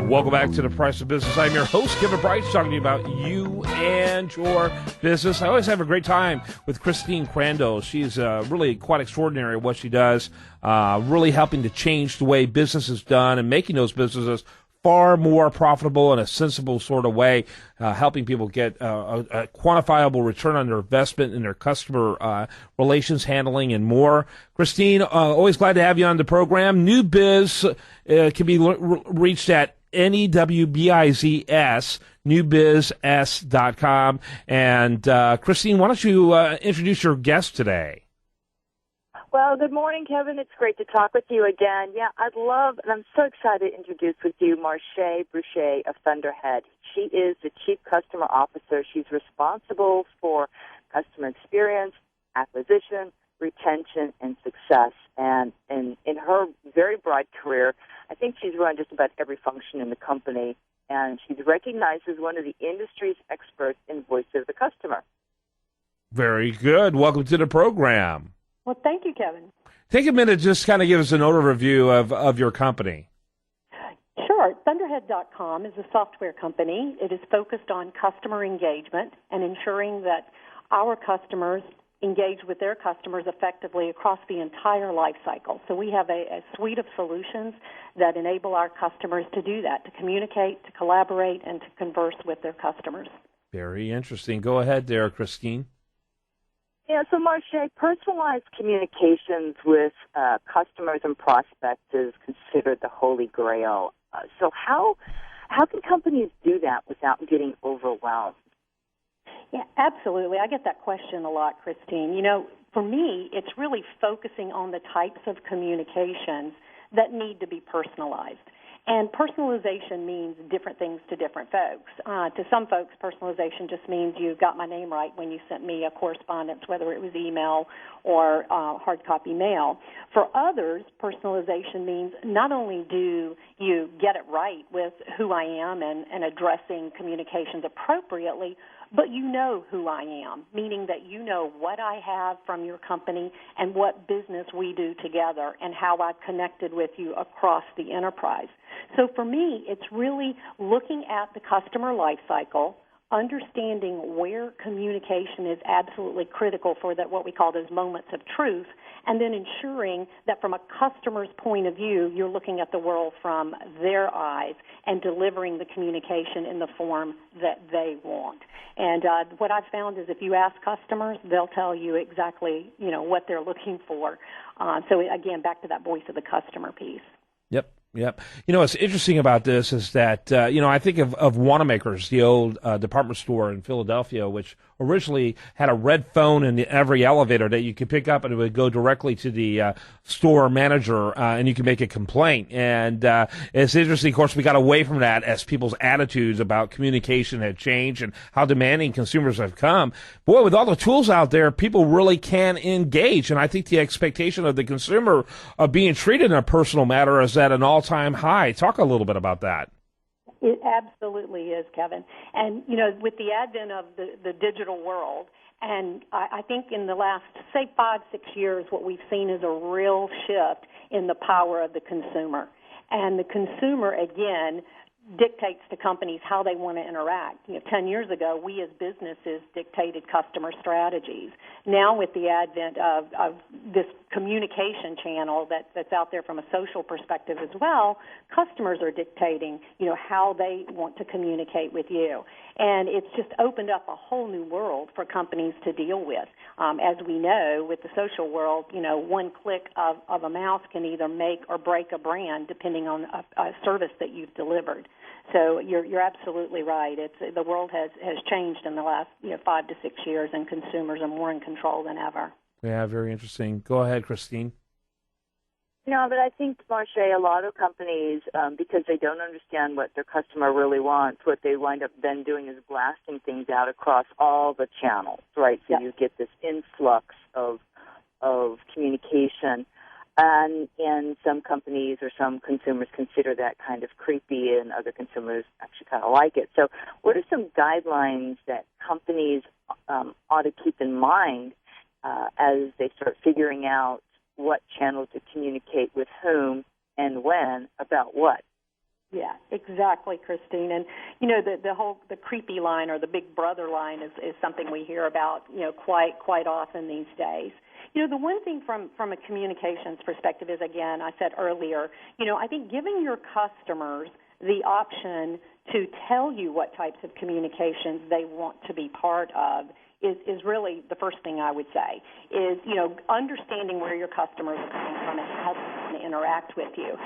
Welcome back to The Price of Business. I'm your host, Kevin Bright, talking to you about you and your business. I always have a great time with Christine Crandell. She's really quite extraordinary at what she does, really helping to change the way business is done and making those businesses far more profitable in a sensible sort of way, helping people get a quantifiable return on their investment in their customer relations handling and more. Christine, always glad to have you on the program. New Biz can be reached at NEWBIZS, newbizs.com. And Christine, why don't you introduce your guest today? Well, good morning, Kevin. It's great to talk with you again. Yeah, I'd love, and I'm so excited to introduce with you Marchai Bruchey of Thunderhead. She is the Chief Customer Officer. She's responsible for customer experience, acquisition, retention, and success. And in her very broad career, I think she's run just about every function in the company, and she's recognized as one of the industry's experts in voice of the customer. Very good. Welcome to the program. Well, thank you, Kevin. Take a minute, just kind of give us an overview of your company. Sure. Thunderhead.com is a software company. It is focused on customer engagement and ensuring that our customers engage with their customers effectively across the entire life cycle. So we have a suite of solutions that enable our customers to do that, to communicate, to collaborate, and to converse with their customers. Very interesting. Go ahead there, Christine. Yeah, so Marchai, personalized communications with customers and prospects is considered the holy grail. So how can companies do that without getting overwhelmed? Yeah, absolutely. I get that question a lot, Christine. You know, for me, it's really focusing on the types of communications that need to be personalized. And personalization means different things to different folks. To some folks, personalization just means you got my name right when you sent me a correspondence, whether it was email or hard copy mail. For others, personalization means not only do you get it right with who I am and addressing communications appropriately, but you know who I am, meaning that you know what I have from your company and what business we do together and how I've connected with you across the enterprise. So for me, it's really looking at the customer life cycle, understanding where communication is absolutely critical for that what we call those moments of truth, and then ensuring that from a customer's point of view, you're looking at the world from their eyes and delivering the communication in the form that they want. And what I've found is if you ask customers, they'll tell you exactly, you know, what they're looking for. So again, back to that voice of the customer piece. Yep. You know, what's interesting about this is that, I think of Wanamaker's, the old department store in Philadelphia, which originally had a red phone in every elevator that you could pick up and it would go directly to the store manager and you could make a complaint. And it's interesting, of course, we got away from that as people's attitudes about communication had changed and how demanding consumers have come. Boy, with all the tools out there, people really can engage. And I think the expectation of the consumer of being treated in a personal manner is at an all-time high. Talk a little bit about that. It absolutely is, Kevin. And, you know, with the advent of the digital world, and I think in the last, say, 5-6 years, what we've seen is a real shift in the power of the consumer. And the consumer, again, dictates to companies how they want to interact. 10 years ago, we as businesses dictated customer strategies. Now with the advent of this communication channel that's out there from a social perspective as well, customers are dictating, how they want to communicate with you. And it's just opened up a whole new world for companies to deal with. As we know, with the social world, one click of a mouse can either make or break a brand depending on a service that you've delivered. So you're absolutely right. The world has changed in the last 5 to 6 years, and consumers are more in control than ever. Yeah, very interesting. Go ahead, Christine. No, but I think, Marchai, a lot of companies, because they don't understand what their customer really wants, what they wind up then doing is blasting things out across all the channels, right? So you get this influx of communication. And some companies or some consumers consider that kind of creepy, and other consumers actually kind of like it. So what are some guidelines that companies ought to keep in mind as they start figuring out what channel to communicate with whom and when about what? Yeah, exactly, Christine. And the creepy line or the big brother line is something we hear about quite often these days. The one thing from a communications perspective is, again, I said earlier, I think giving your customers the option to tell you what types of communications they want to be part of is really the first thing I would say is, understanding where your customers are coming from and how they're going to interact with you.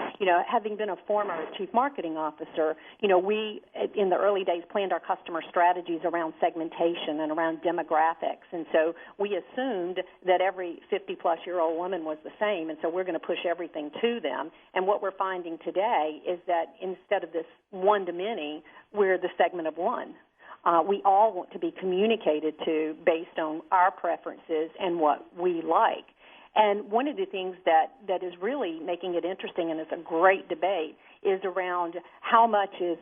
Having been a former chief marketing officer, we, in the early days, planned our customer strategies around segmentation and around demographics. And so we assumed that every 50-plus-year-old woman was the same, and so we're going to push everything to them. And what we're finding today is that instead of this one-to-many, we're the segment of one. We all want to be communicated to based on our preferences and what we like. And one of the things that is really making it interesting, and it's a great debate, is around how much is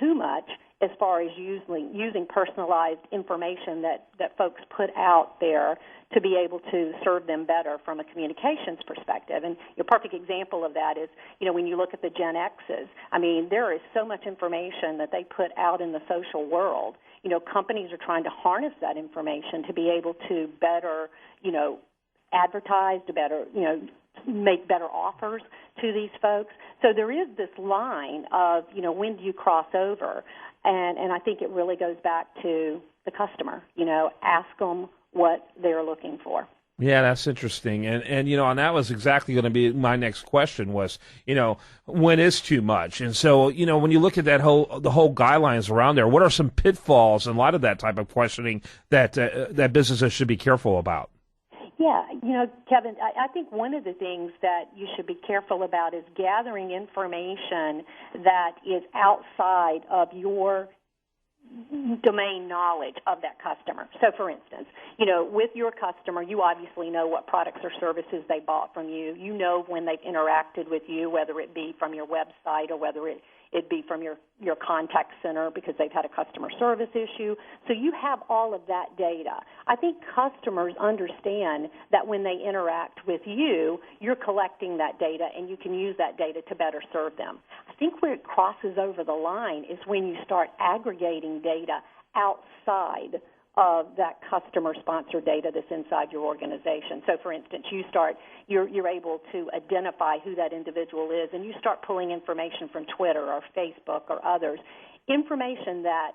too much as far as using personalized information that folks put out there to be able to serve them better from a communications perspective. And a perfect example of that is, when you look at the Gen X's, there is so much information that they put out in the social world. Companies are trying to harness that information to be able to better, advertise, to better, make better offers to these folks. So there is this line of, when do you cross over? And I think it really goes back to the customer. Ask them what they're looking for. Yeah, that's interesting. And that was exactly going to be my next question was, when is too much? And so, when you look at the whole guidelines around there, what are some pitfalls and a lot of that type of questioning that businesses should be careful about? Yeah, Kevin, I think one of the things that you should be careful about is gathering information that is outside of your domain knowledge of that customer. So, for instance, with your customer, you obviously know what products or services they bought from you. You know when they've interacted with you, whether it be from your website or whether it be from your contact center because they've had a customer service issue. So you have all of that data. I think customers understand that when they interact with you, you're collecting that data and you can use that data to better serve them. I think where it crosses over the line is when you start aggregating data outside of that customer-sponsored data that's inside your organization. So, for instance, you're able to identify who that individual is, and you start pulling information from Twitter or Facebook or others, information that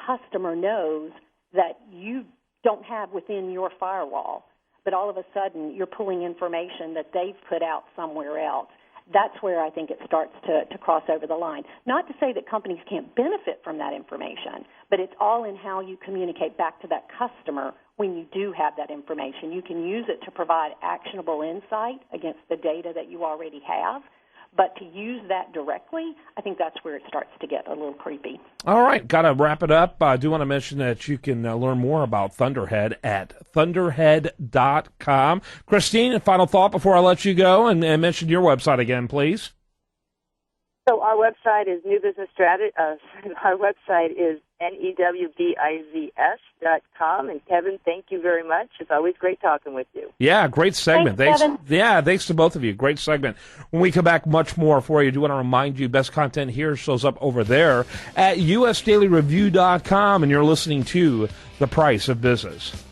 customer knows that you don't have within your firewall, but all of a sudden you're pulling information that they've put out somewhere else. That's where I think it starts to cross over the line. Not to say that companies can't benefit from that information, but it's all in how you communicate back to that customer when you do have that information. You can use it to provide actionable insight against the data that you already have, but to use that directly, I think that's where it starts to get a little creepy. All right, got to wrap it up. I do want to mention that you can learn more about Thunderhead at thunderhead.com. Christine, a final thought before I let you go, and mention your website again, please. So our website is New Business Strategy. Our website is NEWBIZS.com. And Kevin, thank you very much. It's always great talking with you. Yeah, great segment. Thanks, Kevin. Yeah, thanks to both of you. Great segment. When we come back, much more for you. I do want to remind you, best content here shows up over there at usdailyreview.com, and you're listening to The Price of Business.